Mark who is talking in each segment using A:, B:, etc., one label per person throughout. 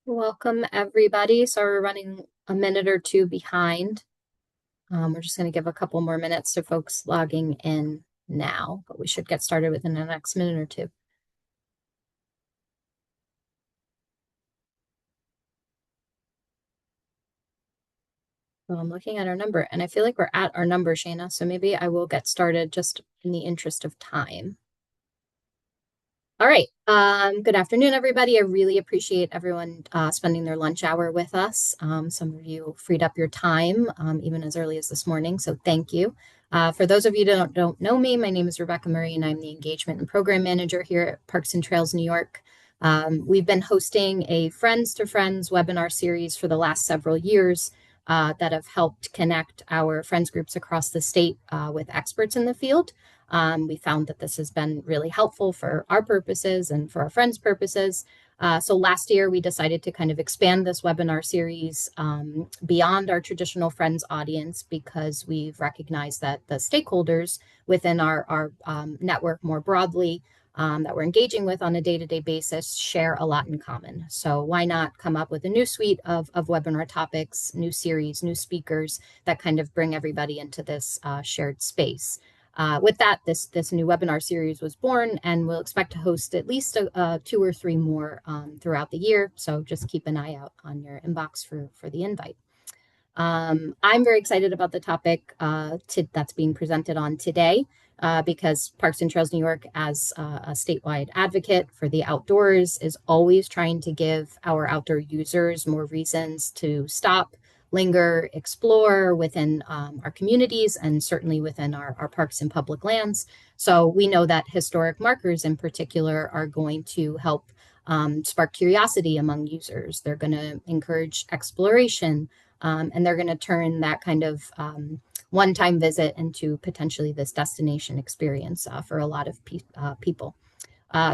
A: Welcome, everybody. So we're running a minute or two behind. We're just going to give a couple more minutes to folks logging in now, but we should get started within the next minute or two. So I'm looking at our number, and I feel like we're at our number, Shayna. So maybe I will get started just in the interest of time. All right. Good afternoon, everybody. I really appreciate everyone spending their lunch hour with us. Some of you freed up your time even as early as this morning, so thank you. For those of you that don't know me, my name is Rebecca Murray, and I'm the Engagement and Program Manager here at Parks and Trails New York. We've been hosting a Friends to Friends webinar series for the last several years that have helped connect our friends groups across the state with experts in the field. We found that this has been really helpful for our purposes and for our friends' purposes. So last year, we decided to kind of expand this webinar series beyond our traditional friends audience because we've recognized that the stakeholders within our network more broadly that we're engaging with on a day-to-day basis share a lot in common. So why not come up with a new suite of webinar topics, new series, new speakers that kind of bring everybody into this shared space. With that, this new webinar series was born, and we'll expect to host at least two or three more throughout the year. So just keep an eye out on your inbox for the invite. I'm very excited about the topic that's being presented on today because Parks and Trails New York, as a statewide advocate for the outdoors, is always trying to give our outdoor users more reasons to stop, linger, explore within our communities and certainly within our parks and public lands. So we know that historic markers in particular are going to help spark curiosity among users. They're going to encourage exploration. And they're going to turn that kind of one-time visit into potentially this destination experience for a lot of people.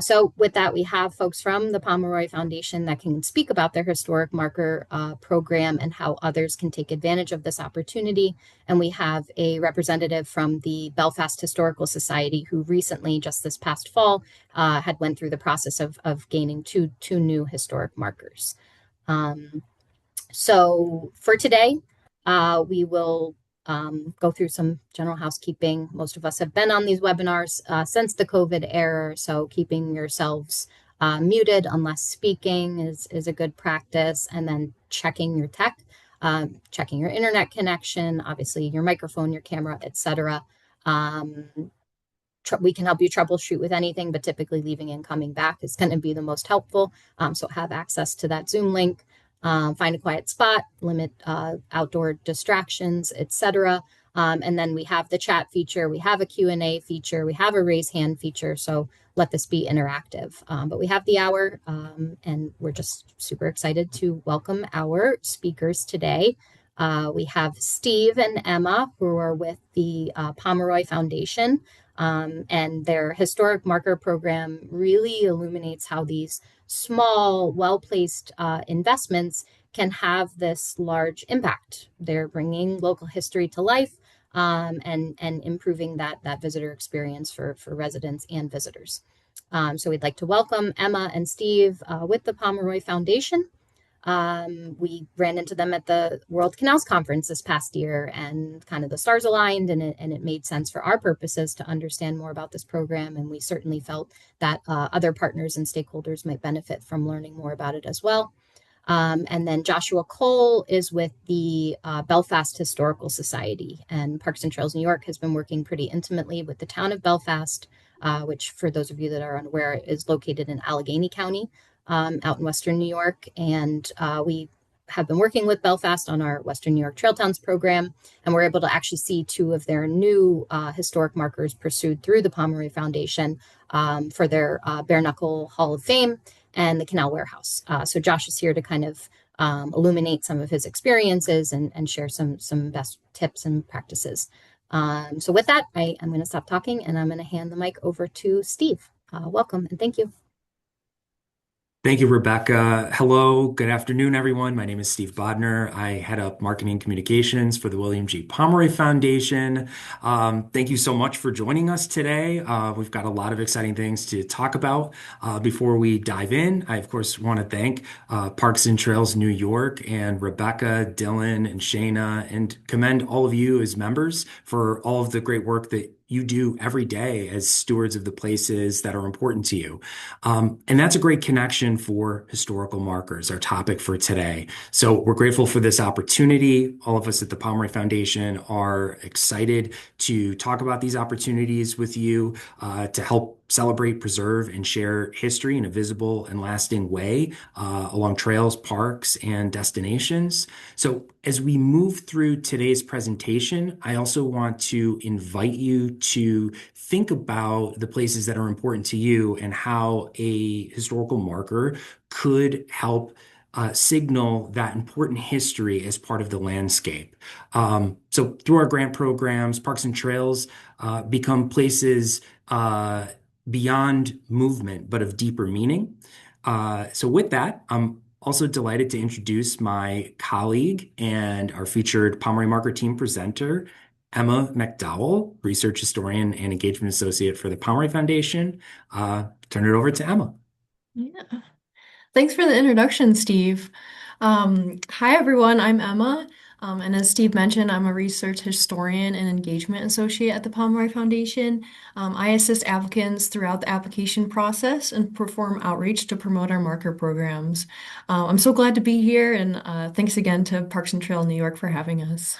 A: So with that, we have folks from the Pomeroy Foundation that can speak about their historic marker program and how others can take advantage of this opportunity. And we have a representative from the Belfast Historical Society who recently, just this past fall, had went through the process of gaining two new historic markers. So for today, we will go through some general housekeeping. Most of us have been on these webinars since the COVID era, so keeping yourselves muted unless speaking is a good practice, and then checking your tech, checking your internet connection, obviously your microphone, your camera, etc. We can help you troubleshoot with anything, but typically leaving and coming back is going to be the most helpful. So have access to that Zoom link. Find a quiet spot, limit outdoor distractions, etc. And then we have the chat feature, we have a Q&A feature, we have a raise hand feature, so let this be interactive. But we have the hour, and we're just super excited to welcome our speakers today. We have Steve and Emma, who are with the Pomeroy Foundation, and their historic marker program really illuminates how these small, well-placed investments can have this large impact. They're bringing local history to life and improving that visitor experience for residents and visitors. So we'd like to welcome Emma and Steve with the Pomeroy Foundation. We ran into them at the World Canals Conference this past year, and kind of the stars aligned, and it made sense for our purposes to understand more about this program. And we certainly felt that other partners and stakeholders might benefit from learning more about it as well. And then Joshua Cole is with the Belfast Historical Society, and Parks and Trails New York has been working pretty intimately with the town of Belfast, which, for those of you that are unaware, is located in Allegheny County, out in Western New York. And we have been working with Belfast on our Western New York Trail Towns program, and we're able to actually see two of their new historic markers pursued through the Pomeroy Foundation for their Bare Knuckle Hall of Fame and the Canal Warehouse. So Josh is here to kind of illuminate some of his experiences and share some best tips and practices. So with that, I'm going to stop talking, and I'm going to hand the mic over to Steve. Welcome, and thank you.
B: Thank you, Rebecca. Hello, good afternoon, everyone. My name is Steve Bodnar. I head up marketing communications for the William G. Pomeroy Foundation. Thank you so much for joining us today. We've got a lot of exciting things to talk about. Before we dive in, I, of course, want to thank Parks and Trails New York and Rebecca, Dylan, and Shayna, and commend all of you as members for all of the great work that you do every day as stewards of the places that are important to you. And that's a great connection for historical markers, our topic for today. So we're grateful for this opportunity. All of us at the Pomeroy Foundation are excited to talk about these opportunities with you to help celebrate, preserve, and share history in a visible and lasting way along trails, parks, and destinations. So, as we move through today's presentation, I also want to invite you to think about the places that are important to you and how a historical marker could help signal that important history as part of the landscape. So, through our grant programs, Parks and Trails become places beyond movement, but of deeper meaning. So, with that, I'm also delighted to introduce my colleague and our featured Pomeroy Marker team presenter, Emma MacDowell, research historian and engagement associate for the Pomeroy Foundation. Turn it over to Emma.
C: Yeah. Thanks for the introduction, Steve. Hi, everyone. I'm Emma. And as Steve mentioned, I'm a research historian and engagement associate at the Pomeroy Foundation. I assist applicants throughout the application process and perform outreach to promote our marker programs. I'm so glad to be here, and thanks again to Parks and Trail New York for having us.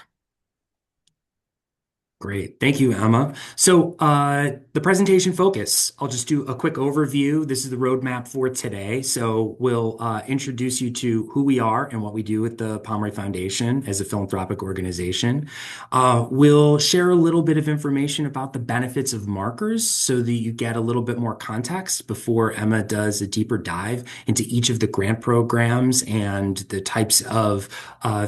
B: Great. Thank you, Emma. So, the presentation focus, I'll just do a quick overview. This is the roadmap for today. So, we'll introduce you to who we are and what we do with the Pomeroy Foundation as a philanthropic organization. We'll share a little bit of information about the benefits of markers so that you get a little bit more context before Emma does a deeper dive into each of the grant programs and the types of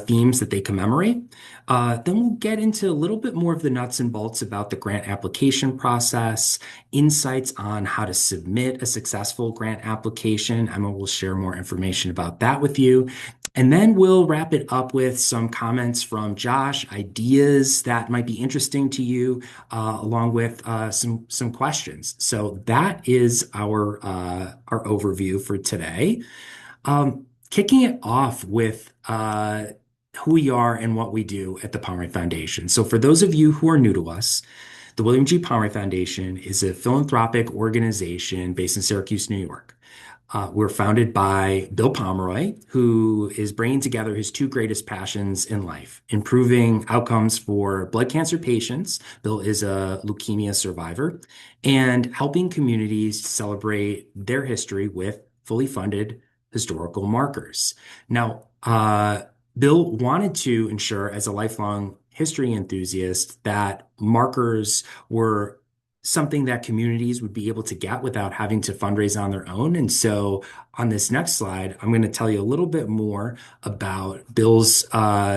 B: themes that they commemorate. Then we'll get into a little bit more of the nuts and bolts about the grant application process, insights on how to submit a successful grant application. Emma will share more information about that with you. And then we'll wrap it up with some comments from Josh, ideas that might be interesting to you, along with some questions. So that is our overview for today. Kicking it off with who we are and what we do at the Pomeroy Foundation. So, for those of you who are new to us, the William G. Pomeroy Foundation is a philanthropic organization based in Syracuse, New York. We're founded by Bill Pomeroy, who is bringing together his two greatest passions in life, improving outcomes for blood cancer patients. Bill is a leukemia survivor, and helping communities to celebrate their history with fully funded historical markers. Now, Bill wanted to ensure, as a lifelong history enthusiast, that markers were something that communities would be able to get without having to fundraise on their own. And so on this next slide, I'm going to tell you a little bit more about Bill's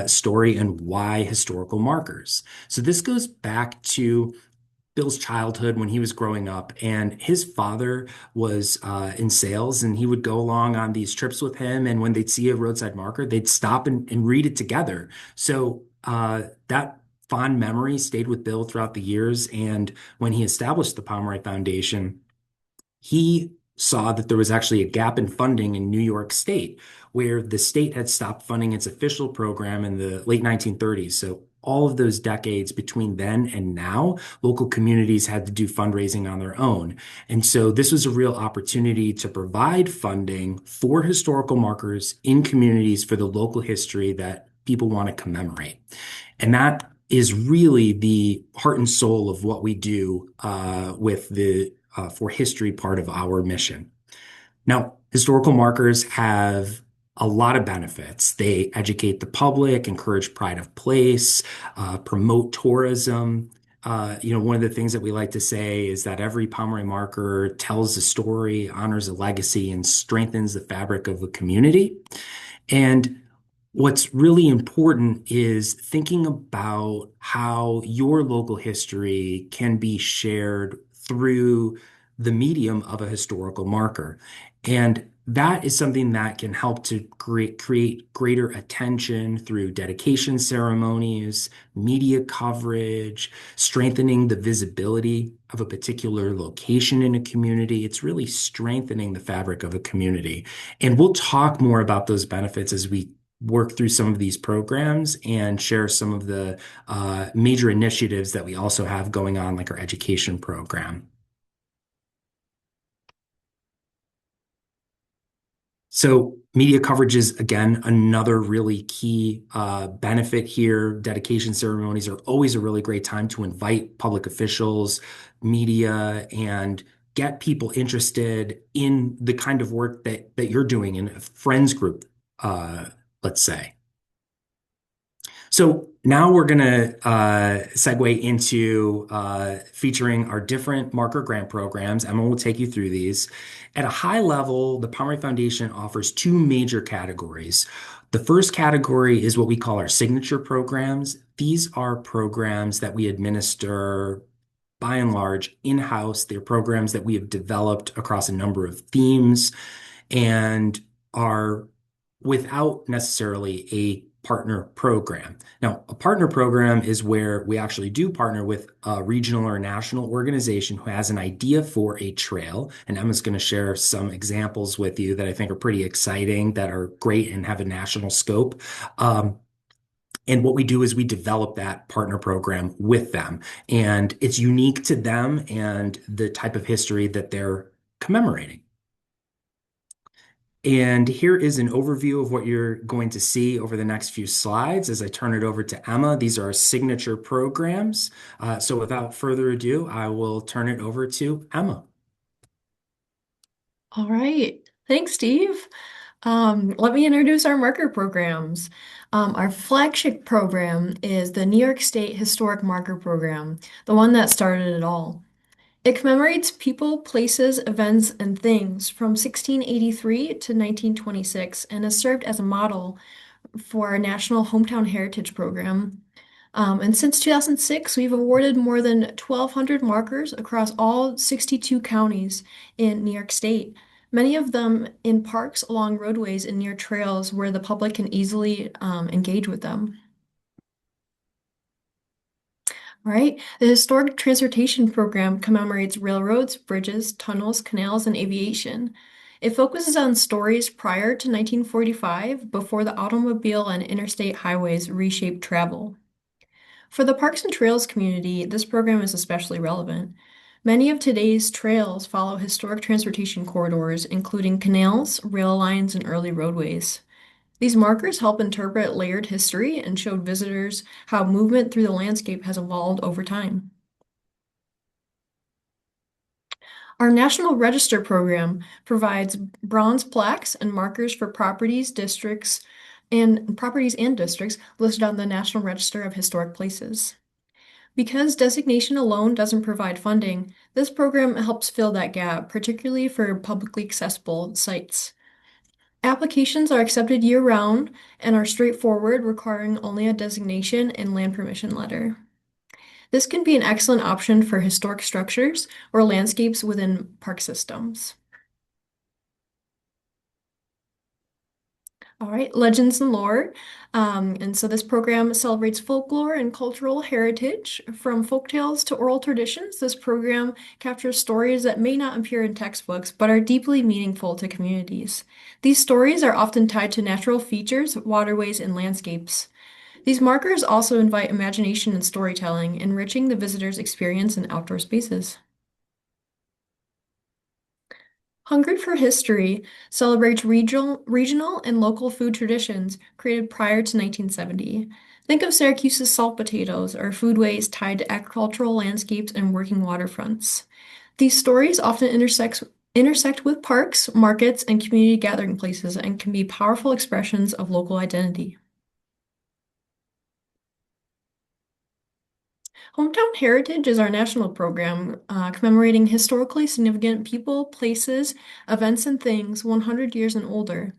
B: story and why historical markers. So this goes back to Bill's childhood when he was growing up, and his father was in sales, and he would go along on these trips with him. And when they'd see a roadside marker, they'd stop and read it together. So that fond memory stayed with Bill throughout the years. And when he established the Pomeroy Foundation, he saw that there was actually a gap in funding in New York State, where the state had stopped funding its official program in the late 1930s. So all of those decades between then and now, local communities had to do fundraising on their own. And so this was a real opportunity to provide funding for historical markers in communities for the local history that people want to commemorate. And that is really the heart and soul of what we do with the for history part of our mission. Now, historical markers have a lot of benefits. They educate the public, encourage pride of place, promote tourism. One of the things that we like to say is that every Pomeroy marker tells a story, honors a legacy, and strengthens the fabric of a community. And what's really important is thinking about how your local history can be shared through the medium of a historical marker. And that is something that can help to create greater attention through dedication ceremonies, media coverage, strengthening the visibility of a particular location in a community. It's really strengthening the fabric of a community. And we'll talk more about those benefits as we work through some of these programs and share some of the major initiatives that we also have going on, like our education program. So media coverage is, again, another really key benefit here. Dedication ceremonies are always a really great time to invite public officials, media, and get people interested in the kind of work that you're doing in a friends group, uh, let's say. So now we're going to segue into featuring our different marker grant programs. Emma will take you through these. At a high level, the Pomeroy Foundation offers two major categories. The first category is what we call our signature programs. These are programs that we administer by and large in-house. They're programs that we have developed across a number of themes and are without necessarily a partner program. Now, a partner program is where we actually do partner with a regional or national organization who has an idea for a trail. And Emma's going to share some examples with you that I think are pretty exciting, that are great and have a national scope. And what we do is we develop that partner program with them. And it's unique to them and the type of history that they're commemorating. And here is an overview of what you're going to see over the next few slides as I turn it over to Emma. These are our signature programs. So without further ado, I will turn it over to Emma.
C: All right. Thanks, Steve. Let me introduce our marker programs. Our flagship program is the New York State Historic Marker Program, the one that started it all. It commemorates people, places, events, and things from 1683 to 1926 and has served as a model for our National Hometown Heritage Program. And since 2006, we've awarded more than 1,200 markers across all 62 counties in New York State, many of them in parks along roadways and near trails where the public can easily engage with them. All right. The Historic Transportation Program commemorates railroads, bridges, tunnels, canals, and aviation. It focuses on stories prior to 1945, before the automobile and interstate highways reshaped travel. For the Parks and Trails community, this program is especially relevant. Many of today's trails follow historic transportation corridors, including canals, rail lines, and early roadways. These markers help interpret layered history and showed visitors how movement through the landscape has evolved over time. Our National Register program provides bronze plaques and markers for properties and districts listed on the National Register of Historic Places. Because designation alone doesn't provide funding, this program helps fill that gap, particularly for publicly accessible sites. Applications are accepted year-round and are straightforward, requiring only a designation and land permission letter. This can be an excellent option for historic structures or landscapes within park systems. All right, Legends and Lore. And so this program celebrates folklore and cultural heritage. From folktales to oral traditions, this program captures stories that may not appear in textbooks, but are deeply meaningful to communities. These stories are often tied to natural features, waterways, and landscapes. These markers also invite imagination and storytelling, enriching the visitor's experience in outdoor spaces. Hungry for History celebrates regional and local food traditions created prior to 1970. Think of Syracuse's salt potatoes or foodways tied to agricultural landscapes and working waterfronts. These stories often intersect with parks, markets, and community gathering places and can be powerful expressions of local identity. Hometown Heritage is our national program commemorating historically significant people, places, events, and things 100 years and older.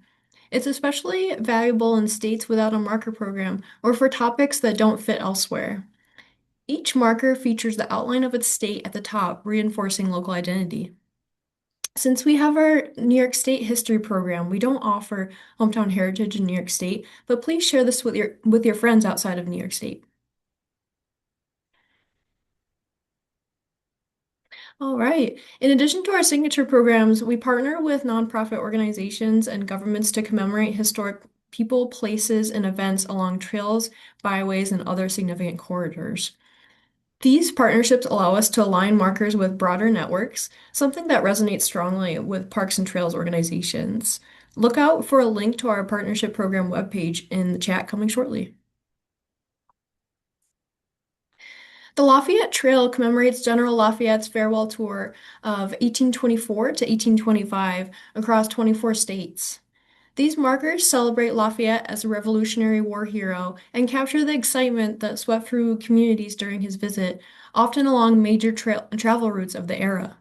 C: It's especially valuable in states without a marker program or for topics that don't fit elsewhere. Each marker features the outline of its state at the top, reinforcing local identity. Since we have our New York State history program, we don't offer hometown heritage in New York State, but please share this with your friends outside of New York State. All right. In addition to our signature programs, we partner with nonprofit organizations and governments to commemorate historic people, places, and events along trails, byways, and other significant corridors. These partnerships allow us to align markers with broader networks, something that resonates strongly with parks and trails organizations. Look out for a link to our partnership program webpage in the chat coming shortly. The Lafayette Trail commemorates General Lafayette's farewell tour of 1824 to 1825 across 24 states. These markers celebrate Lafayette as a Revolutionary War hero and capture the excitement that swept through communities during his visit, often along major travel routes of the era.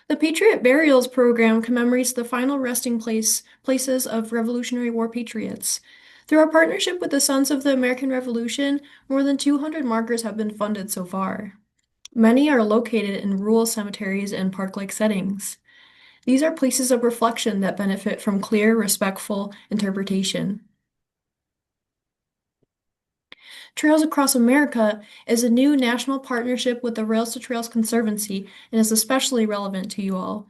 C: The Patriot Burials program commemorates the final resting places of Revolutionary War patriots. Through our partnership with the Sons of the American Revolution, more than 200 markers have been funded so far. Many are located in rural cemeteries and park-like settings. These are places of reflection that benefit from clear, respectful interpretation. Trails Across America is a new national partnership with the Rails to Trails Conservancy and is especially relevant to you all.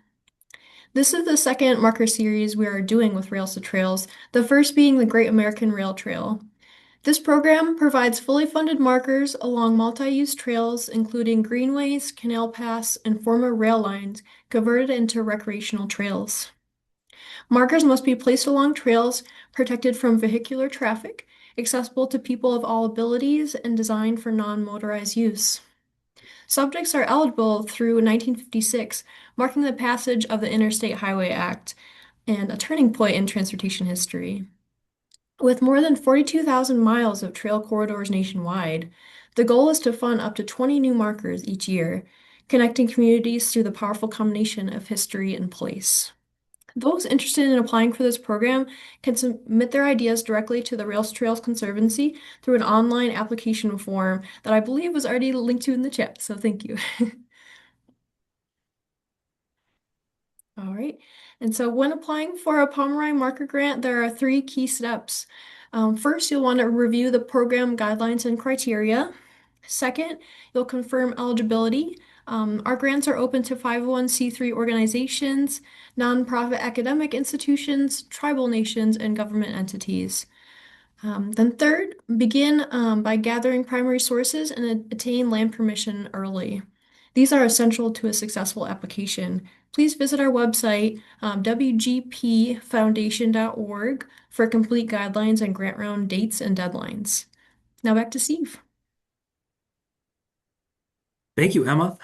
C: This is the second marker series we are doing with Rails to Trails, the first being the Great American Rail Trail. This program provides fully funded markers along multi-use trails, including greenways, canal paths, and former rail lines converted into recreational trails. Markers must be placed along trails protected from vehicular traffic, accessible to people of all abilities, and designed for non-motorized use. Subjects are eligible through 1956, marking the passage of the Interstate Highway Act and a turning point in transportation history. With more than 42,000 miles of trail corridors nationwide, the goal is to fund up to 20 new markers each year, connecting communities through the powerful combination of history and place. Those interested in applying for this program can submit their ideas directly to the Rails Trails Conservancy through an online application form that I believe was already linked to in the chat, so thank you. All right. And so when applying for a Pomeroy Marker grant, there are three key steps. First, you'll want to review the program guidelines and criteria. Second, you'll confirm eligibility. Our grants are open to 501c3 organizations, nonprofit academic institutions, tribal nations, and government entities. Then third, begin by gathering primary sources and attain land permission early. These are essential to a successful application. Please visit our website, wgpfoundation.org, for complete guidelines and grant round dates and deadlines. Now back to Steve.
B: Thank you, Emma.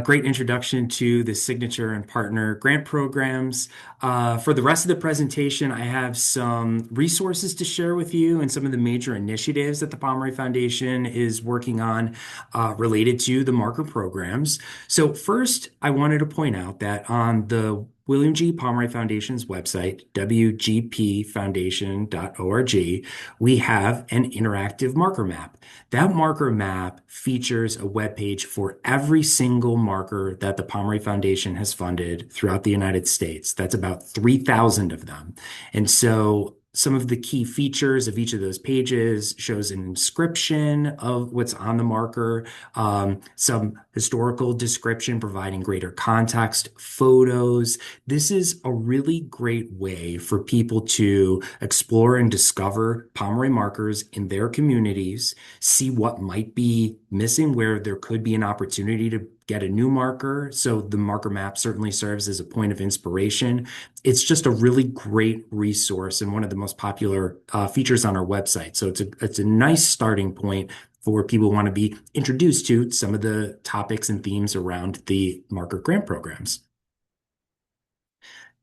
B: Great introduction to the signature and partner grant programs. For the rest of the presentation, I have some resources to share with you and some of the major initiatives that the Pomeroy Foundation is working on related to the marker programs. So first, I wanted to point out that on the William G. Pomeroy Foundation's website, wgpfoundation.org, we have an interactive marker map. That marker map features a web page for every single marker that the Pomeroy Foundation has funded throughout the United States. That's about 3,000 of them. And so some of the key features of each of those pages shows an inscription of what's on the marker, some historical description providing greater context, photos. This is a really great way for people to explore and discover Pomeroy markers in their communities, see what might be missing, where there could be an opportunity to get a new marker. So the marker map certainly serves as a point of inspiration. It's just a really great resource and one of the most popular features on our website. So it's a nice starting point for people who want to be introduced to some of the topics and themes around the marker grant programs.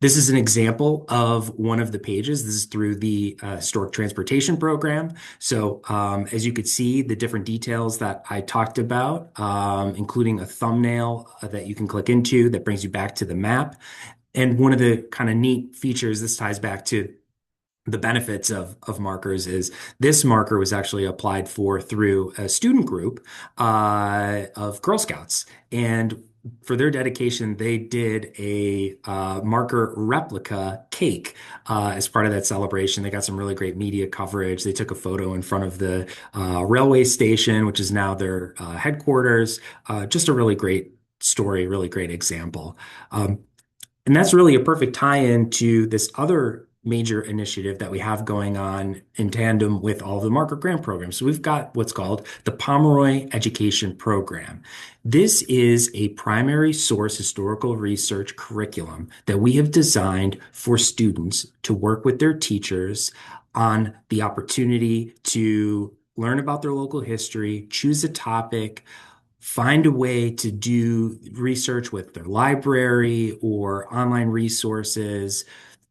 B: This is an example of one of the pages. This is through the Historic Transportation Program. So as you could see, the different details that I talked about, including a thumbnail that you can click into that brings you back to the map. And one of the kind of neat features, this ties back to the benefits of markers is this marker was actually applied for through a student group of Girl Scouts. And for their dedication, they did a marker replica cake as part of that celebration. They got some really great media coverage. They took a photo in front of the railway station, which is now their headquarters. Just a really great story, really great example. Um, and that's really a perfect tie-in to this other major initiative that we have going on in tandem with all the Marker Grant programs. So we've got what's called the Pomeroy Education Program. This is a primary source historical research curriculum that we have designed for students to work with their teachers on the opportunity to learn about their local history, choose a topic, find a way to do research with their library or online resources,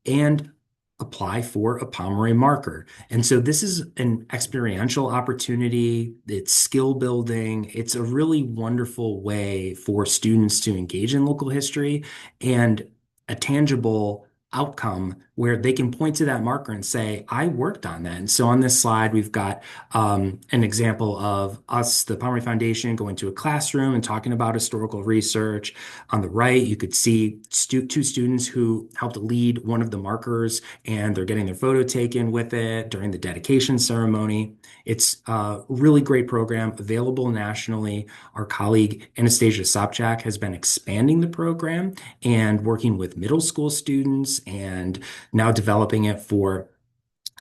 B: and apply for a Pomeroy marker. And so this is an experiential opportunity. It's skill building. It's a really wonderful way for students to engage in local history and a tangible outcome where they can point to that marker and say, I worked on that. And so on this slide, we've got an example of us, the Pomeroy Foundation, going to a classroom and talking about historical research. On the right, you could see two students who helped lead one of the markers, and they're getting their photo taken with it during the dedication ceremony. It's a really great program, available nationally. Our colleague Anastasia Sobchak has been expanding the program and working with middle school students and now developing it for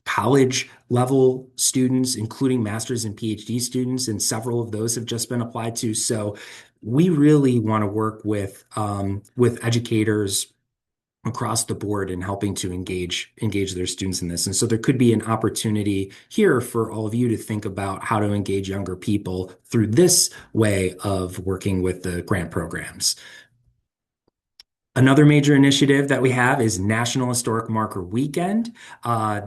B: college level students, including master's and PhD students, and several of those have just been applied to. So we really want to work with educators across the board in helping to engage their students in this. And so there could be an opportunity here for all of you to think about how to engage younger people through this way of working with the grant programs. Another major initiative that we have is National Historic Marker Weekend.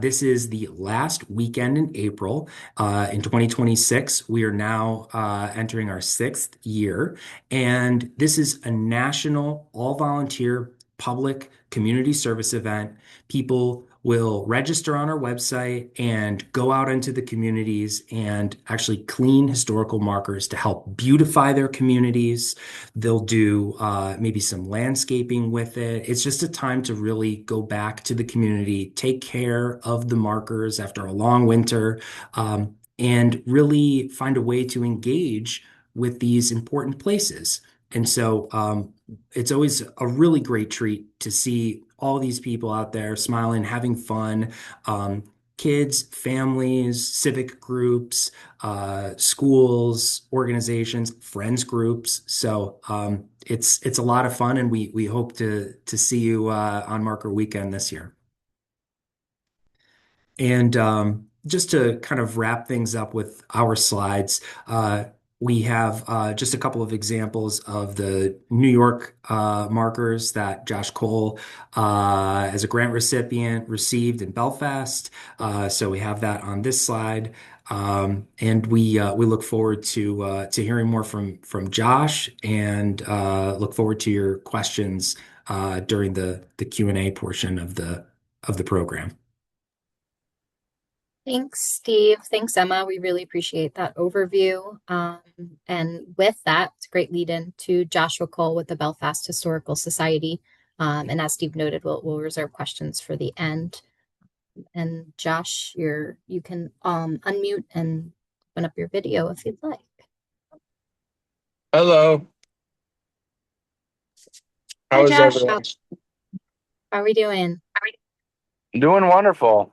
B: This is the last weekend in April. In 2026, we are now entering our sixth year. And this is a national, all volunteer public community service event. People will register on our website and go out into the communities and actually clean historical markers to help beautify their communities. They'll do maybe some landscaping with it. It's just a time to really go back to the community, take care of the markers after a long winter, and really find a way to engage with these important places. And so it's always a really great treat to see all these people out there smiling, having fun. Kids, families, civic groups, schools, organizations, friends groups. So it's a lot of fun, and we hope to see you on Marker Weekend this year. And just to kind of wrap things up with our slides, we have just a couple of examples of the New York markers that Josh Cole, as a grant recipient, received in Belfast. So we have that on this slide. And we look forward to hearing more from Josh, and look forward to your questions during the Q&A portion of the program.
A: Thanks, Steve. Thanks, Emma. We really appreciate that overview. And with that, it's a great lead in to Joshua Cole with the Belfast Historical Society. And as Steve noted, we'll reserve questions for the end. And Josh, you can unmute and open up your video if you'd like.
D: Hello.
A: Hi,
D: How is
A: Josh.
D: everyone?
A: How are we doing?
D: Doing wonderful.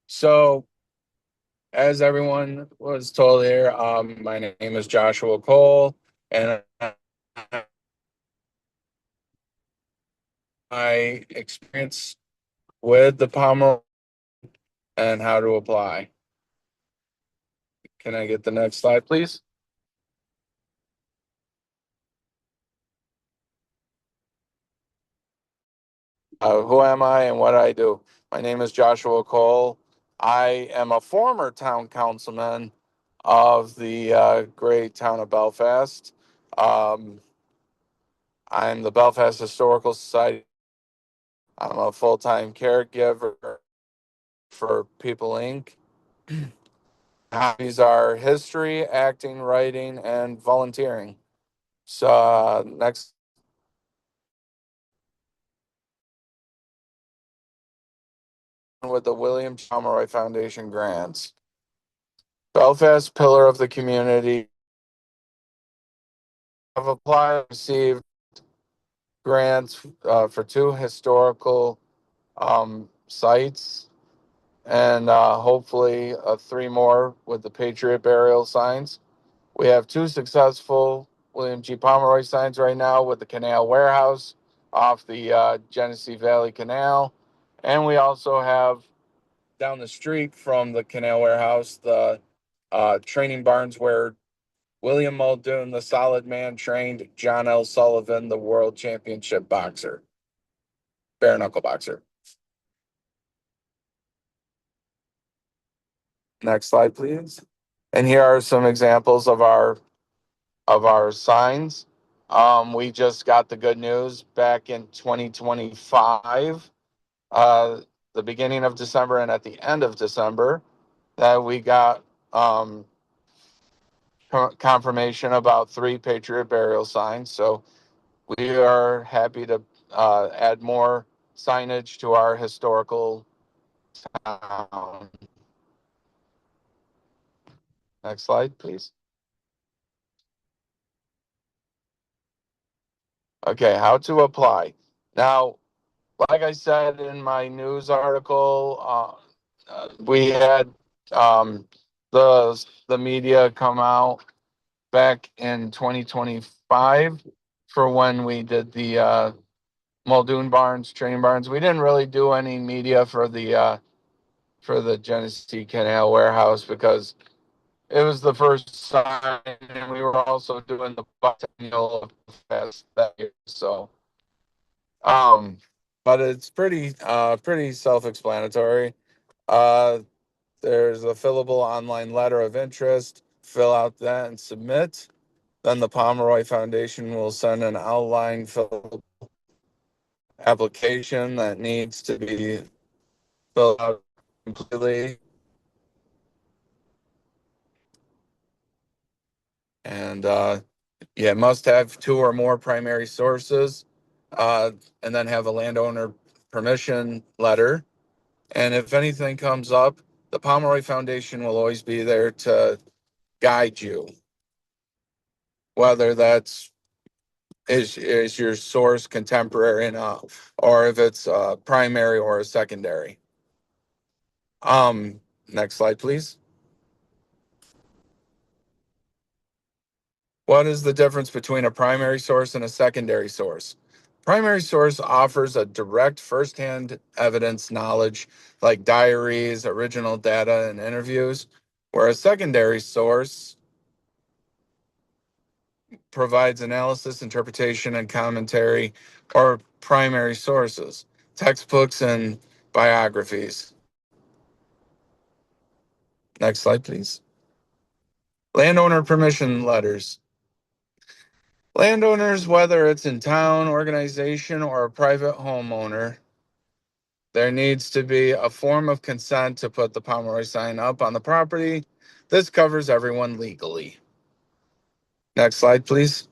D: So, as everyone was told here, my name is Joshua Cole, and my experience with the Pomeroy and how to apply. Can I get the next slide, please? Who am I and what I do? My name is Joshua Cole. I am a former town councilman of the great town of Belfast. I'm the Belfast Historical Society I'm a full-time caregiver for People Inc. Hobbies are history, acting, writing, and volunteering. So next, with the William Pomeroy Foundation grants. Belfast, pillar of the community. I've applied, received grants for two historical sites, and hopefully three more with the Patriot burial signs. We have two successful William G. Pomeroy signs right now with the Canal Warehouse off the Genesee Valley Canal. And we also have down the street from the Canal Warehouse the training barns where William Muldoon, the solid man, trained John L. Sullivan, the world championship boxer, bare knuckle boxer. Next slide, please. And here are some examples of our signs. We just got the good news back in 2025, the beginning of December and at the end of December, that we got confirmation about three Patriot burial signs. So we are happy to add more signage to our historical town. Next slide, please. Okay, how to apply. Now, like I said in my news article, we had the media come out back in 2025 for when we did the Muldoon Barns, training barns. We didn't really do any media for the Genesee Canal Warehouse because it was the first sign, and we were also doing the bicentennial of the fest that year. So, but it's pretty self-explanatory. Uh, there's a fillable online letter of interest. Fill out that and submit. Then the Pomeroy Foundation will send an outline fillable application that needs to be filled out completely. And yeah, must have two or more primary sources, and then have a landowner permission letter. And if anything comes up, the Pomeroy Foundation will always be there to guide you, whether that's is your source contemporary enough, or if it's primary or a secondary. Next slide, please. What is the difference between a primary source and a secondary source? Primary source offers a direct firsthand evidence knowledge like diaries, original data, and interviews, where a secondary source provides analysis, interpretation, and commentary, or primary sources, textbooks and biographies. Next slide, please. Landowner permission letters. Landowners, whether it's in town, organization, or a private homeowner, there needs to be a form of consent to put the Pomeroy sign up on the property. This covers everyone legally. Next slide, please.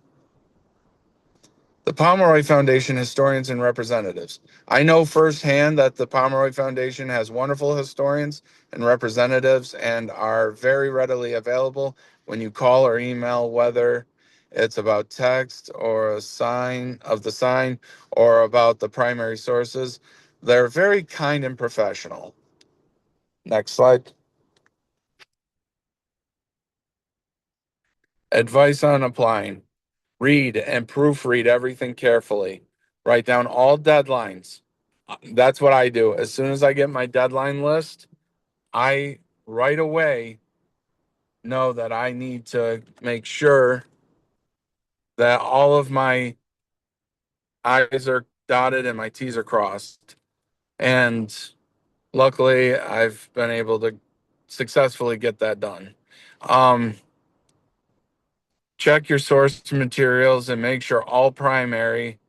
D: The Pomeroy Foundation historians and representatives. I know firsthand that the Pomeroy Foundation has wonderful historians and representatives and are very readily available when you call or email, whether it's about text or a sign of the sign or about the primary sources. They're very kind and professional. Next slide. Advice on applying. Read and proofread everything carefully. Write down all deadlines. That's what I do. As soon as I get my deadline list, I right away know that I need to make sure that all of my I's are dotted and my T's are crossed. And luckily, I've been able to successfully get that done. Check your source materials and make sure all primary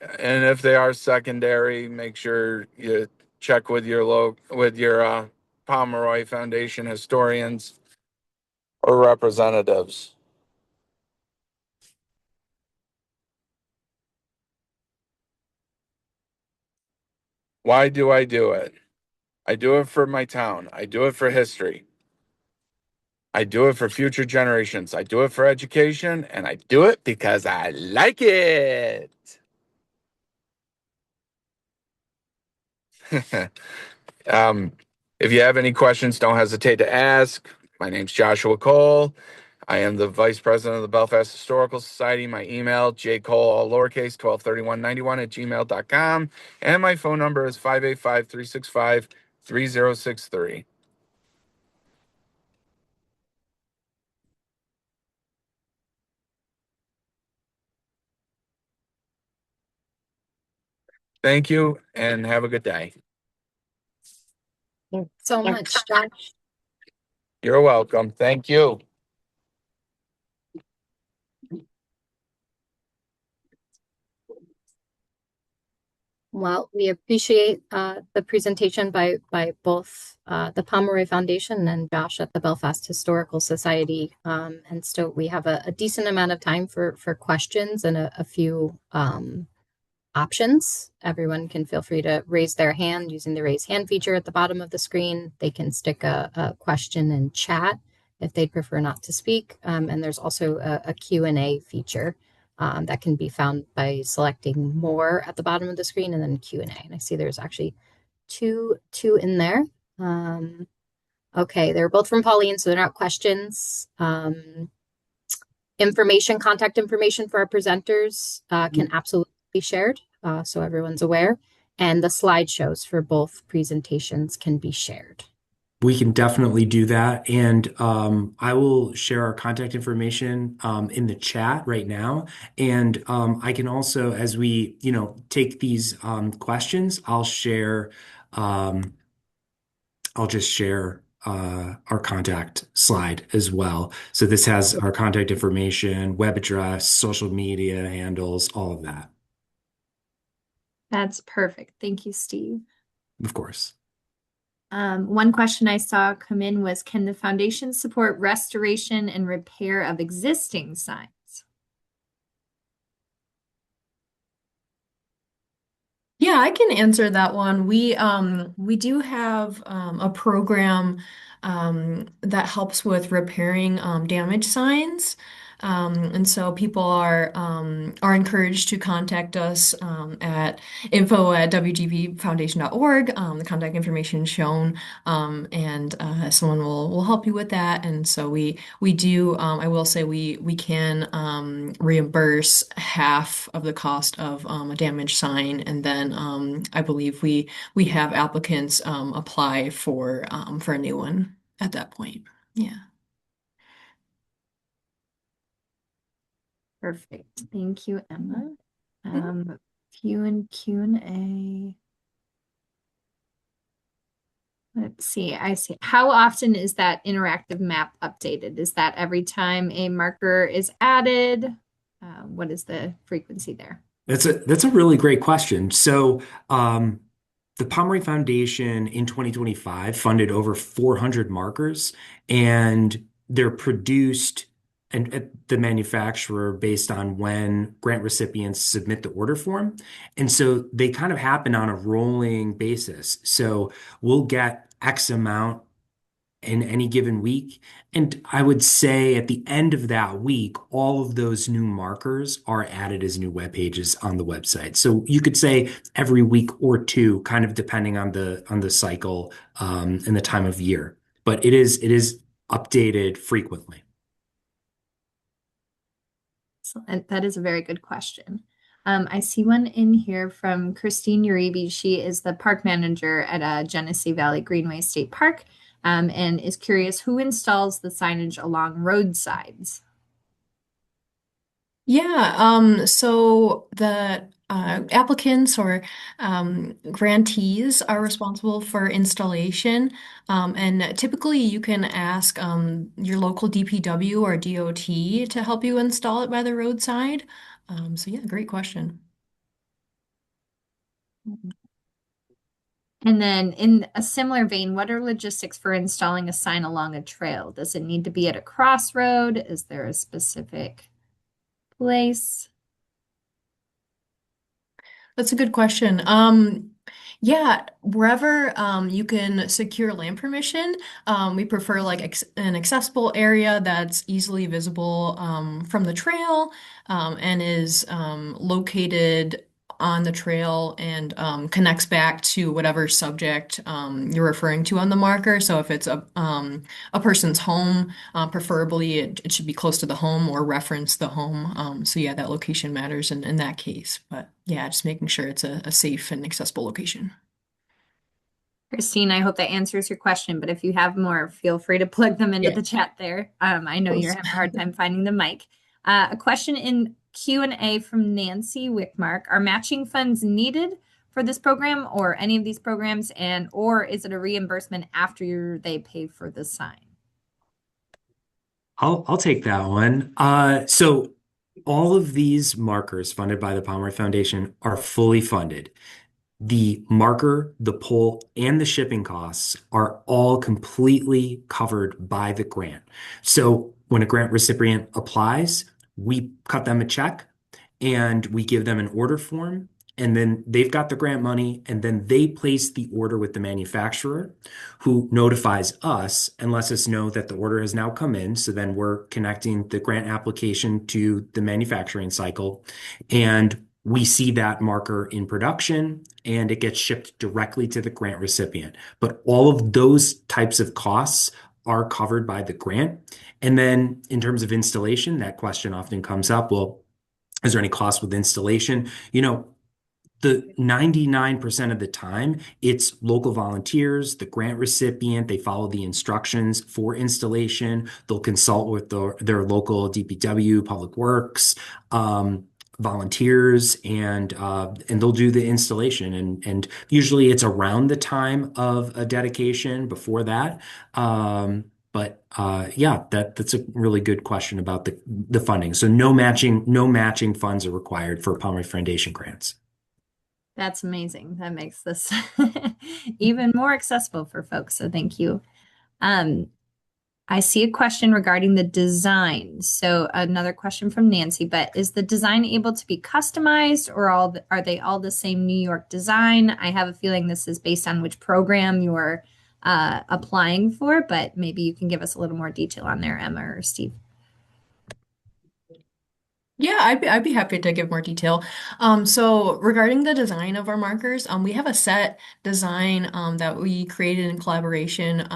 D: And if they are secondary, make sure you check with your Pomeroy Foundation historians or representatives. Why do I do it? I do it for my town. I do it for history. I do it for future generations. I do it for education, and I do it because I like it. um, if you have any questions, don't hesitate to ask. My name's Joshua Cole. I am the vice president of the Belfast Historical Society. My email, jcole, all lowercase, 123191 @gmail.com. And my phone number is 585-365-3063. Thank you and have a good day.
A: Thanks so much, Josh.
D: You're welcome. Thank you.
A: Well, we appreciate the presentation by both the Pomeroy Foundation and Josh at the Belfast Historical Society. And so we have a decent amount of time for questions and a few options. Everyone can feel free to raise their hand using the raise hand feature at the bottom of the screen. They can stick a question in chat if they'd prefer not to speak. And there's also a Q&A feature that can be found by selecting more at the bottom of the screen and then Q&A. And I see there's actually two in there. Okay, they're both from Pauline, so they're not questions. Contact information for our presenters can absolutely be shared, so everyone's aware. And the slideshows for both presentations can be shared.
B: We can definitely do that. And I will share our contact information in the chat right now. And I can also, as we, take these questions, I'll just share our contact slide as well. So this has our contact information, web address, social media handles, all of that.
E: That's perfect. Thank you, Steve.
B: Of course.
E: One question I saw come in was, can the foundation support restoration and repair of existing signs?
C: Yeah, I can answer that one. We do have a program that helps with repairing damaged signs. And so people are encouraged to contact us at info@wgbfoundation.org. The contact information is shown, and someone will help you with that. And so we do. I will say we can reimburse half of the cost of a damaged sign, and then I believe we have applicants apply for a new one at that point. Yeah.
E: Perfect. Thank you, Emma. Q&A. Let's see. I see. How often is that interactive map updated? Is that every time a marker is added? What is the frequency there?
B: That's a really great question. So, the Pomeroy Foundation in 2025 funded over 400 markers, and they're produced at the manufacturer based on when grant recipients submit the order form. And so they kind of happen on a rolling basis. So we'll get X amount in any given week. And I would say at the end of that week, all of those new markers are added as new web pages on the website. So you could say every week or two, kind of depending on the cycle and the time of year. But it is updated frequently.
E: Excellent. That is a very good question. I see one in here from Christine Uribe. She is the park manager at Genesee Valley Greenway State Park, and is curious who installs the signage along roadsides.
C: Yeah, so the applicants or grantees are responsible for installation. And typically you can ask your local DPW or DOT to help you install it by the roadside. So yeah, great question.
E: And then, in a similar vein, what are logistics for installing a sign along a trail? Does it need to be at a crossroad? Is there a specific place?
C: That's a good question. Yeah, wherever you can secure land permission, we prefer like ex an accessible area that's easily visible from the trail and is located on the trail and connects back to whatever subject you're referring to on the marker. So if it's a person's home, preferably it should be close to the home or reference the home. So yeah, that location matters in that case. But yeah, just making sure it's a safe and accessible location.
E: Christine, I hope that answers your question, but if you have more, feel free to plug them into
C: Yeah,
E: the chat there. I know you're
C: close.
E: having a hard time finding the mic. A question in Q&A from Nancy Wickmark. Are matching funds needed for this program or any of these programs, and or is it a reimbursement after they pay for the sign?
B: I'll take that one. So all of these markers funded by the Pomeroy Foundation are fully funded. The marker, the pole, and the shipping costs are all completely covered by the grant. So when a grant recipient applies, we cut them a check and we give them an order form. And then they've got the grant money, and then they place the order with the manufacturer who notifies us and lets us know that the order has now come in. So then we're connecting the grant application to the manufacturing cycle. And we see that marker in production and it gets shipped directly to the grant recipient. But all of those types of costs are covered by the grant. And then in terms of installation, that question often comes up. Well, is there any cost with installation? The 99% of the time, it's local volunteers, the grant recipient, they follow the instructions for installation. They'll consult with their local DPW, Public Works, volunteers, and they'll do the installation. And usually it's around the time of a dedication before that. But yeah, that's a really good question about the funding. So no matching funds are required for Pomeroy Foundation grants.
E: That's amazing. That makes this even more accessible for folks. So thank you. Um, I see a question regarding the design. So another question from Nancy, but is the design able to be customized or are they all the same New York design? I have a feeling this is based on which program you're applying for, but maybe you can give us a little more detail on there, Emma or Steve.
C: Yeah, I'd be happy to give more detail. So regarding the design of our markers, we have a set design that we created in collaboration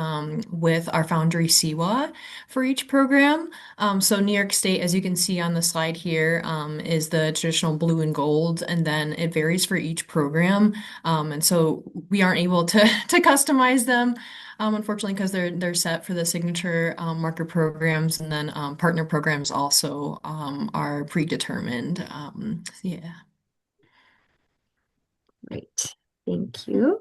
C: with our foundry Siwa for each program. So New York State, as you can see on the slide here, is the traditional blue and gold, and then it varies for each program. And so we aren't able to to customize them. Unfortunately, because they're set for the signature marker programs, and then partner programs also are predetermined. Yeah.
E: Great. Thank you.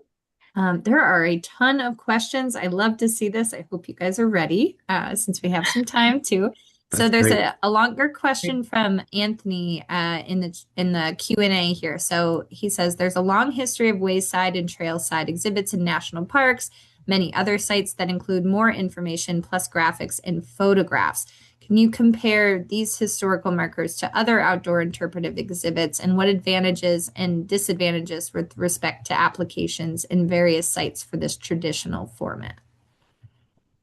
E: There are a ton of questions. I love to see this. I hope you guys are ready since we have some time too. So
B: That's
E: there's
B: great.
E: a longer question from Anthony in the Q&A here. So he says there's a long history of wayside and trailside exhibits in national parks, many other sites that include more information plus graphics and photographs. Can you compare these historical markers to other outdoor interpretive exhibits and what advantages and disadvantages with respect to applications in various sites for this traditional format?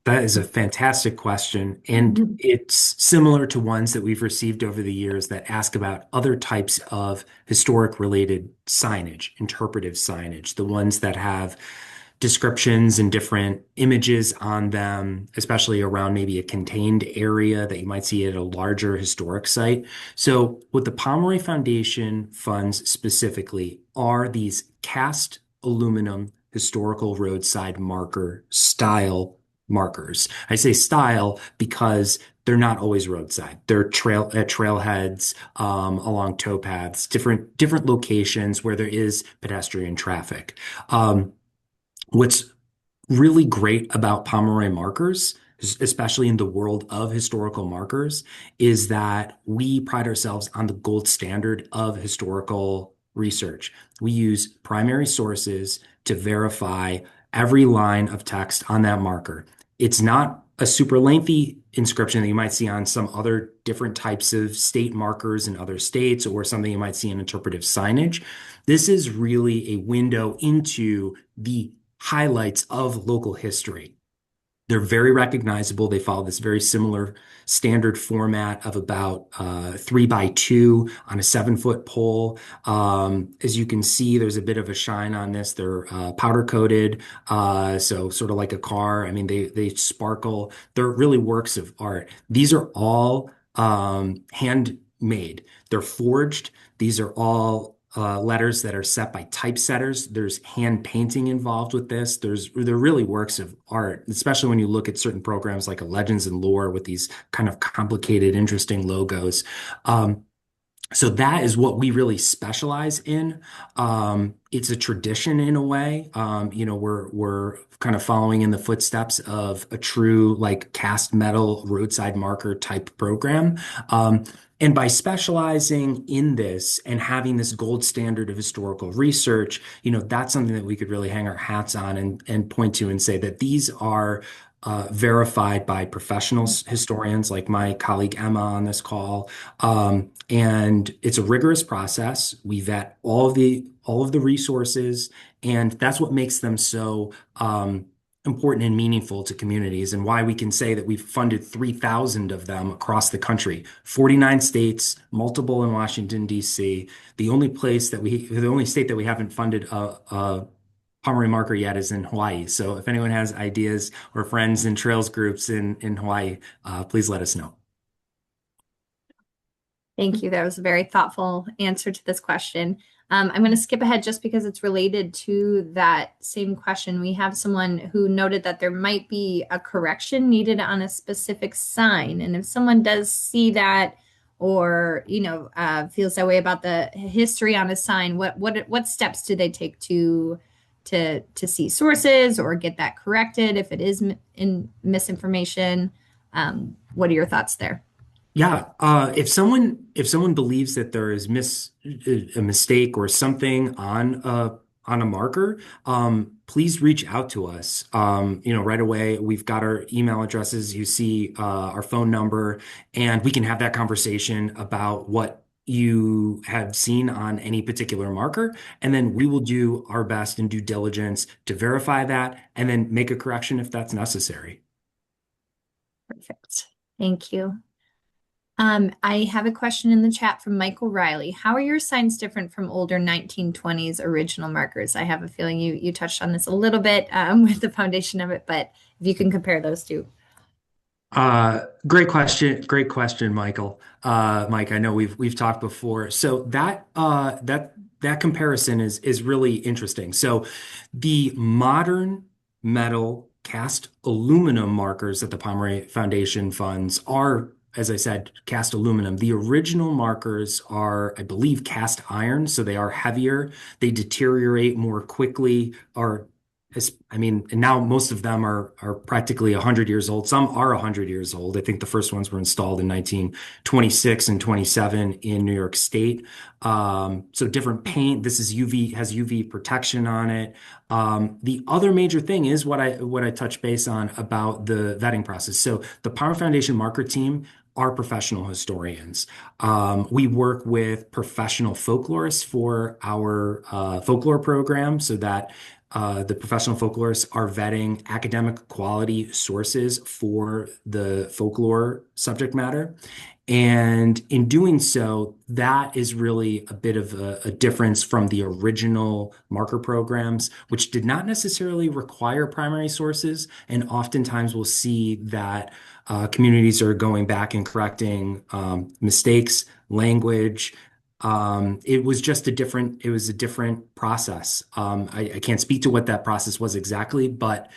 B: That is a fantastic question. And it's similar to ones that we've received over the years that ask about other types of historic related signage, interpretive signage, the ones that have descriptions and different images on them, especially around maybe a contained area that you might see at a larger historic site. So, what the Pomeroy Foundation funds specifically are these cast aluminum historical roadside marker style markers. I say style because they're not always roadside. They're trailheads, along towpaths, different locations where there is pedestrian traffic. What's really great about Pomeroy markers, especially in the world of historical markers, is that we pride ourselves on the gold standard of historical research. We use primary sources to verify every line of text on that marker. It's not a super lengthy inscription that you might see on some other different types of state markers in other states or something you might see in interpretive signage. This is really a window into the highlights of local history. They're very recognizable. They follow this very similar standard format of about 3x2 on a 7-foot pole. As you can see, there's a bit of a shine on this. They're powder coated, so sort of like a car. I mean, they sparkle. They're really works of art. These are all handmade. They're forged. These are all letters that are set by typesetters. There's hand painting involved with this. They're really works of art, especially when you look at certain programs like a Legends and Lore with these kind of complicated, interesting logos. So that is what we really specialize in. It's a tradition in a way. We're kind of following in the footsteps of a true like cast metal roadside marker type program. And by specializing in this and having this gold standard of historical research, that's something that we could really hang our hats on and point to and say that these are verified by professional historians like my colleague Emma on this call. And it's a rigorous process. We vet all of the resources, and that's what makes them so important and meaningful to communities, and why we can say that we've funded 3,000 of them across the country, 49 states, multiple in Washington, D.C. The only state that we haven't funded a Pomeroy Marker yet is in Hawaii. So if anyone has ideas or friends in trails groups in Hawaii, please let us know.
E: Thank you. That was a very thoughtful answer to this question. I'm going to skip ahead just because it's related to that same question. We have someone who noted that there might be a correction needed on a specific sign. And if someone does see that or, feels that way about the history on a sign, what steps do they take to see sources or get that corrected if it is in misinformation? What are your thoughts there?
B: Yeah, if someone believes that there is a mistake or something on a marker, please reach out to us. Right away. We've got our email addresses. You see our phone number, and we can have that conversation about what you have seen on any particular marker, and then we will do our best and due diligence to verify that, and then make a correction if that's necessary.
E: Perfect. Thank you. I have a question in the chat from Michael Riley. How are your signs different from older 1920s original markers? I have a feeling you touched on this a little bit with the foundation of it, but if you can compare those two.
B: Great question. Great question, Michael. Mike, I know we've talked before. So that comparison is really interesting. So the modern metal cast aluminum markers that the Pomeroy Foundation funds are, as I said, cast aluminum. The original markers are, I believe, cast iron, so they are heavier. They deteriorate more quickly, and now most of them are practically 100 years old. Some are 100 years old. I think the first ones were installed in 1926 and 27 in New York State. So different paint. This is has UV protection on it. The other major thing is what I touched base on about the vetting process. So the Pomeroy Foundation marker team are professional historians. We work with professional folklorists for our folklore program so that the professional folklorists are vetting academic quality sources for the folklore subject matter. And in doing so, that is really a bit of a difference from the original marker programs, which did not necessarily require primary sources. And oftentimes we'll see that communities are going back and correcting mistakes, language. It was just it was a different process. I can't speak to what that process was exactly, but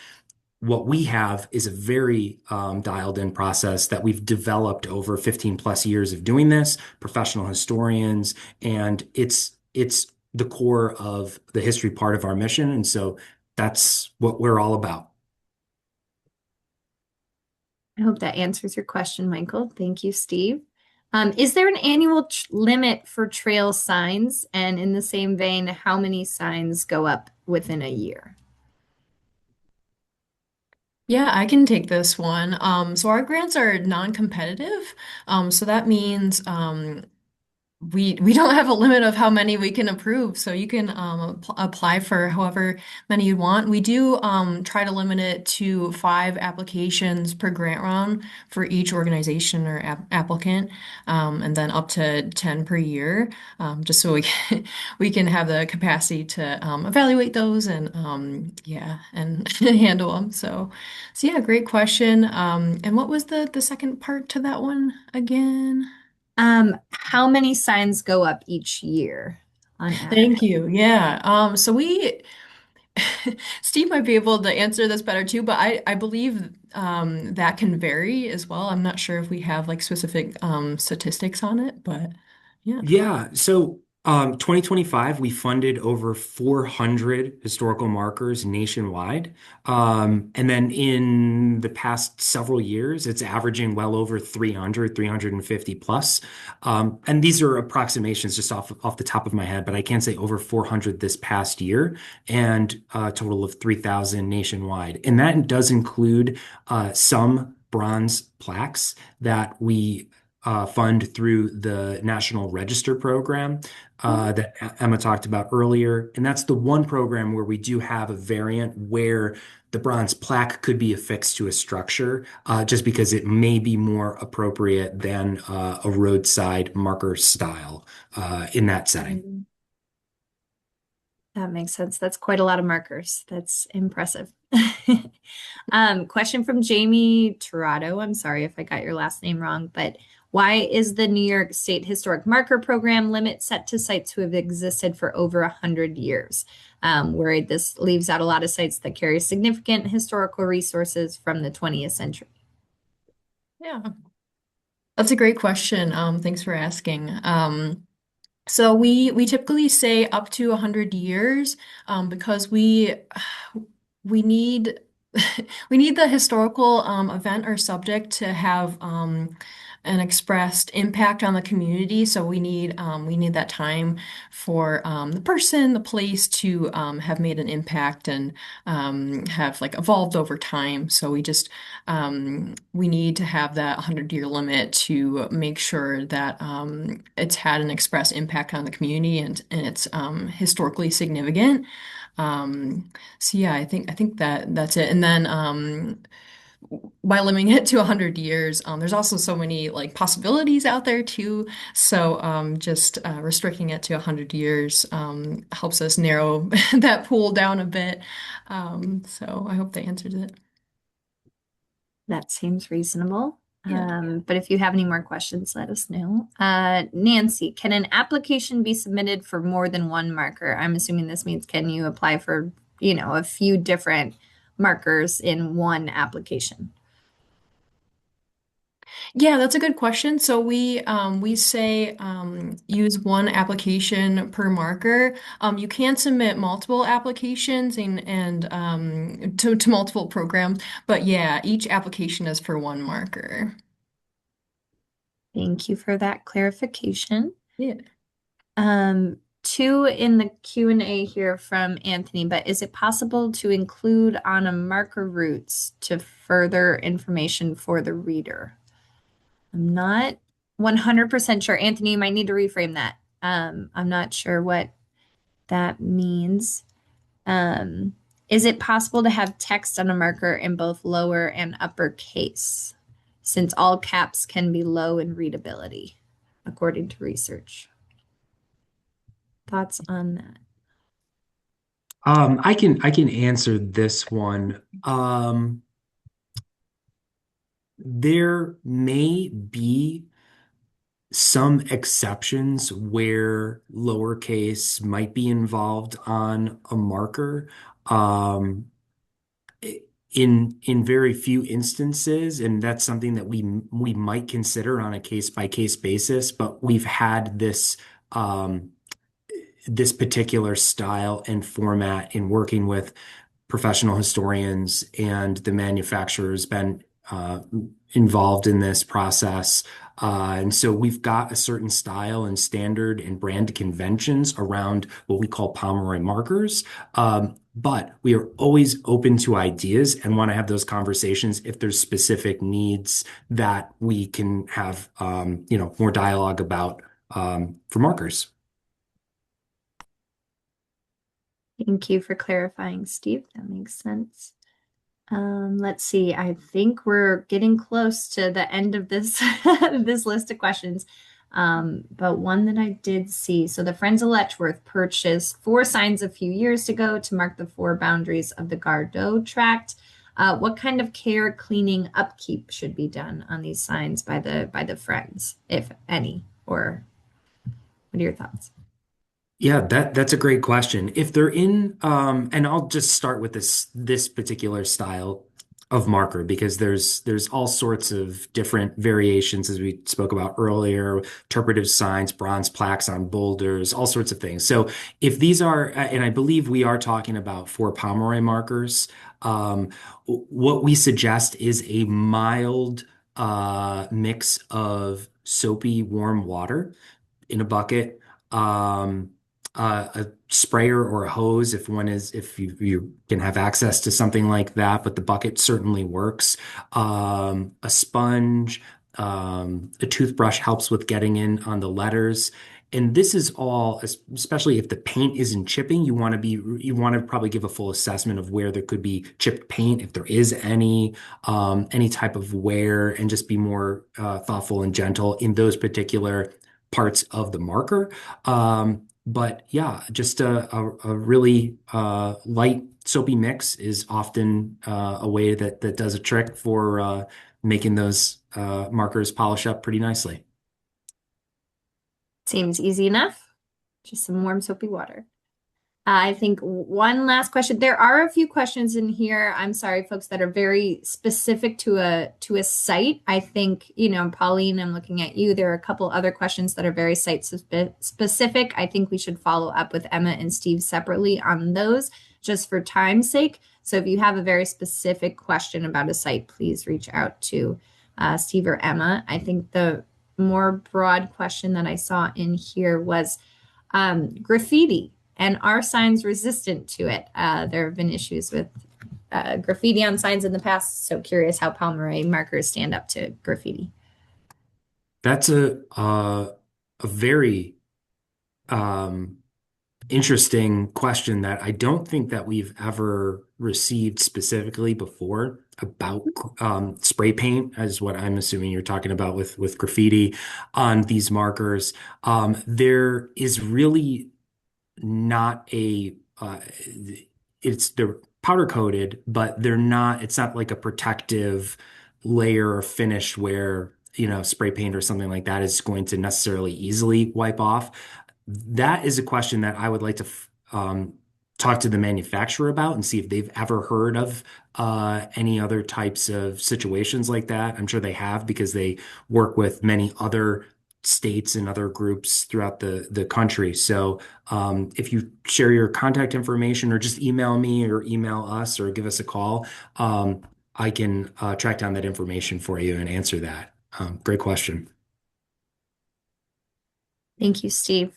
B: what we have is a very dialed in process that we've developed over 15 plus years of doing this, professional historians, and it's the core of the history part of our mission. And so that's what we're all about.
E: I hope that answers your question, Michael. Thank you, Steve. Is there an annual limit for trail signs? And in the same vein, how many signs go up within a year?
C: Yeah, I can take this one. So our grants are non-competitive. So that means we don't have a limit of how many we can approve, so you can apply for however many you want. We do try to limit it to 5 applications per grant round for each organization or applicant, and then up to 10 per year, just so we can have the capacity to evaluate those and yeah, and handle them. So yeah, great question. And what was the second part to that one again?
E: How many signs go up each year on average?
C: Thank you. Yeah. So we Steve might be able to answer this better too, but I believe that can vary as well. I'm not sure if we have like specific statistics on it, but yeah.
B: Yeah, so 2025, we funded over 400 historical markers nationwide. And then in the past several years, it's averaging well over 300, 350 plus. And these are approximations just off the top of my head, but I can say over 400 this past year and a total of 3,000 nationwide. And that does include some bronze plaques that we fund through the National Register program that Emma talked about earlier. And that's the one program where we do have a variant where the bronze plaque could be affixed to a structure just because it may be more appropriate than a roadside marker style in that setting.
E: That makes sense. That's quite a lot of markers. That's impressive. Question from Jamie Tirado. I'm sorry if I got your last name wrong, but why is the New York State Historic Marker Program limit set to sites who have existed for over 100 years? Worried this leaves out a lot of sites that carry significant historical resources from the 20th century.
C: Yeah. That's a great question. Thanks for asking. So we typically say up to 100 years because we need we need the historical event or subject to have an expressed impact on the community. So we need that time for the person, the place to have made an impact and have like evolved over time. So we need to have that 100-year limit to make sure that it's had an express impact on the community and it's historically significant. So yeah, I think that that's it. And then by limiting it to 100 years, there's also so many like possibilities out there too. So just restricting it to 100 years helps us narrow that pool down a bit. So I hope that answers it.
E: That seems reasonable.
C: Yeah.
E: But if you have any more questions, let us know. Nancy, can an application be submitted for more than one marker? I'm assuming this means can you apply for, a few different markers in one application?
C: Yeah, that's a good question. So we say use one application per marker. You can submit multiple applications and to multiple programs, but yeah, each application is for one marker.
E: Thank you for that clarification.
C: Yeah.
E: Two in the Q&A here from Anthony, but is it possible to include on a marker routes to further information for the reader? I'm not 100% sure. Anthony, you might need to reframe that. I'm not sure what that means. Is it possible to have text on a marker in both lower and upper case, since all caps can be low in readability, according to research? Thoughts on that?
B: I can answer this one. There may be some exceptions where lowercase might be involved on a marker. Um, in very few instances, and that's something that we might consider on a case by case basis, but we've had this particular style and format in working with professional historians and the manufacturer's been involved in this process And so we've got a certain style and standard and brand conventions around what we call Pomeroy markers. But we are always open to ideas and want to have those conversations if there's specific needs that we can have, more dialogue about for markers.
E: Thank you for clarifying, Steve. That makes sense. Let's see. I think we're getting close to the end of this this list of questions. But one that I did see. So the Friends of Letchworth purchased 4 signs a few years ago to mark the 4 boundaries of the Gardeau tract. What kind of care, cleaning, upkeep should be done on these signs by the Friends, if any? Or what are your thoughts?
B: Yeah, that's a great question. If they're in, and I'll just start with this particular style of marker because there's all sorts of different variations as we spoke about earlier, interpretive signs, bronze plaques on boulders, all sorts of things. So if these are, and I believe we are talking about 4 Pomeroy markers, what we suggest is a mild mix of soapy warm water in a bucket. Um, a sprayer or a hose if you can have access to something like that, but the bucket certainly works. A sponge, a toothbrush helps with getting in on the letters. And this is all, especially if the paint isn't chipping, you want to probably give a full assessment of where there could be chipped paint, if there is any type of wear, and just be more thoughtful and gentle in those particular parts of the marker. But yeah, just a really light soapy mix is often a way that does a trick for making those markers polish up pretty nicely.
E: Seems easy enough. Just some warm soapy water. I think one last question. There are a few questions in here. I'm sorry, folks, that are very specific to a site. I think, Pauline, I'm looking at you. There are a couple other questions that are very site specific. I think we should follow up with Emma and Steve separately on those, just for time's sake. So if you have a very specific question about a site, please reach out to Steve or Emma. I think the more broad question that I saw in here was graffiti. And are signs resistant to it? There have been issues with graffiti on signs in the past, so curious how Pomeroy markers stand up to graffiti.
B: That's a very um, interesting question that I don't think that we've ever received specifically before about spray paint, as what I'm assuming you're talking about with graffiti on these markers. There is really not they're powder coated, but it's not like a protective layer or finish where, spray paint or something like that is going to necessarily easily wipe off. That is a question that I would like to talk to the manufacturer about and see if they've ever heard of any other types of situations like that. I'm sure they have because they work with many other states and other groups throughout the country. So if you share your contact information or just email me or email us or give us a call, I can track down that information for you and answer that. Great question.
E: Thank you, Steve.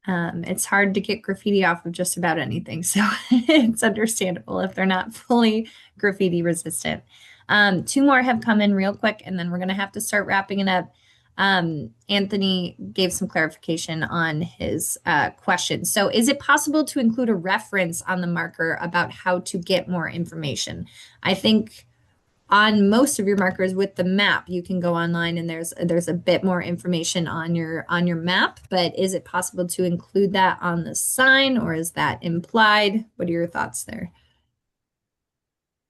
E: It's hard to get graffiti off of just about anything, so it's understandable if they're not fully graffiti resistant. 2 more have come in real quick, and then we're going to have to start wrapping it up. Anthony gave some clarification on his question. So, is it possible to include a reference on the marker about how to get more information? I think on most of your markers with the map, you can go online and there's a bit more information on your map, but is it possible to include that on the sign, or is that implied? What are your thoughts there?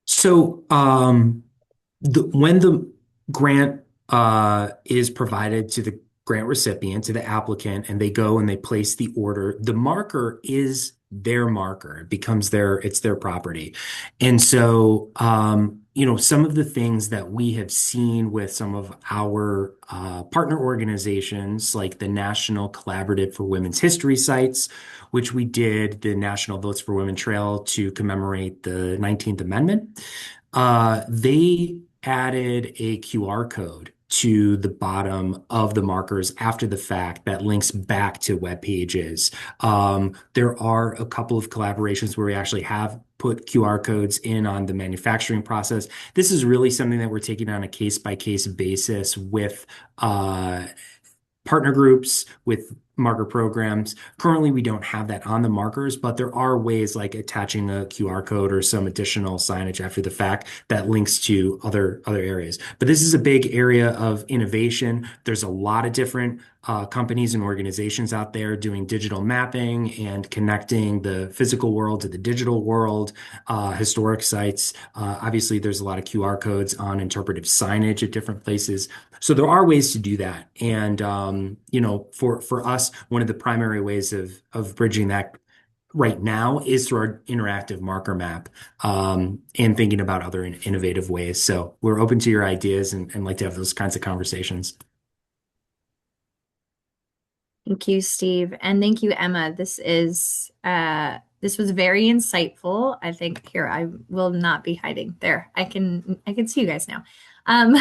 B: So when the grant is provided to the grant recipient, to the applicant, and they go and they place the order, the marker is their marker. It becomes it's their property. And so, some of the things that we have seen with some of our partner organizations, like the National Collaborative for Women's History Sites, which we did the National Votes for Women Trail to commemorate the 19th Amendment. They added a QR code to the bottom of the markers after the fact that links back to web pages. There are a couple of collaborations where we actually have put QR codes in on the manufacturing process. This is really something that we're taking on a case-by-case basis with partner groups, with marker programs. Currently, we don't have that on the markers, but there are ways like attaching a QR code or some additional signage after the fact that links to other areas. But this is a big area of innovation. There's a lot of different companies and organizations out there doing digital mapping and connecting the physical world to the digital world, historic sites. Obviously, there's a lot of QR codes on interpretive signage at different places. So there are ways to do that. And, for us, one of the primary ways of bridging that right now is through our interactive marker map, and thinking about other innovative ways. So we're open to your ideas and like to have those kinds of conversations.
E: Thank you, Steve. And thank you, Emma. This was very insightful. I think here I will not be hiding there. I can see you guys now. Um,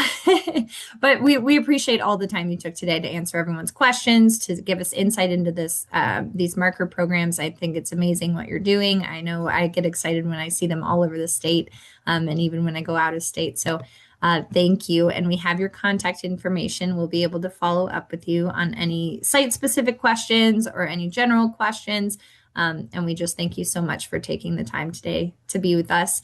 E: but we appreciate all the time you took today to answer everyone's questions, to give us insight into these marker programs. I think it's amazing what you're doing. I know I get excited when I see them all over the state, and even when I go out of state. So thank you. And we have your contact information. We'll be able to follow up with you on any site-specific questions or any general questions. And we just thank you so much for taking the time today to be with us.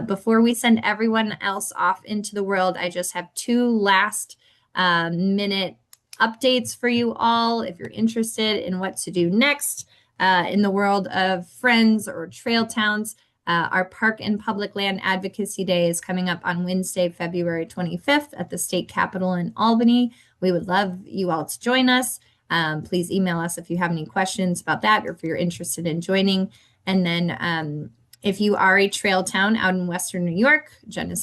E: Before we send everyone else off into the world, I just have two last minute updates for you all. If you're interested in what to do next in the world of friends or trail towns, our Park and Public Land Advocacy Day is coming up on Wednesday, February 25th at the state capitol in Albany. We would love you all to join us. Please email us if you have any questions about that or if you're interested in joining. And then if you are a trail town out in Western New York,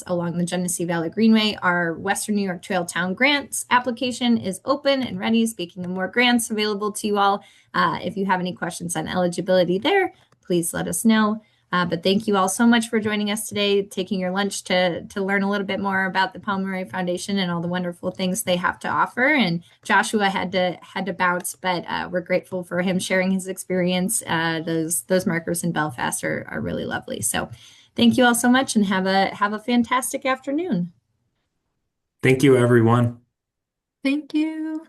E: along the Genesee Valley Greenway, our Western New York Trail Town Grants application is open and ready. Speaking of more grants available to you all, if you have any questions on eligibility there, please let us know. But thank you all so much for joining us today, taking your lunch to learn a little bit more about the Pomeroy Foundation and all the wonderful things they have to offer. And Joshua had to bounce, but we're grateful for him sharing his experience. Those markers in Belfast are really lovely. So thank you all so much and have a fantastic afternoon.
B: Thank you, everyone.
C: Thank you.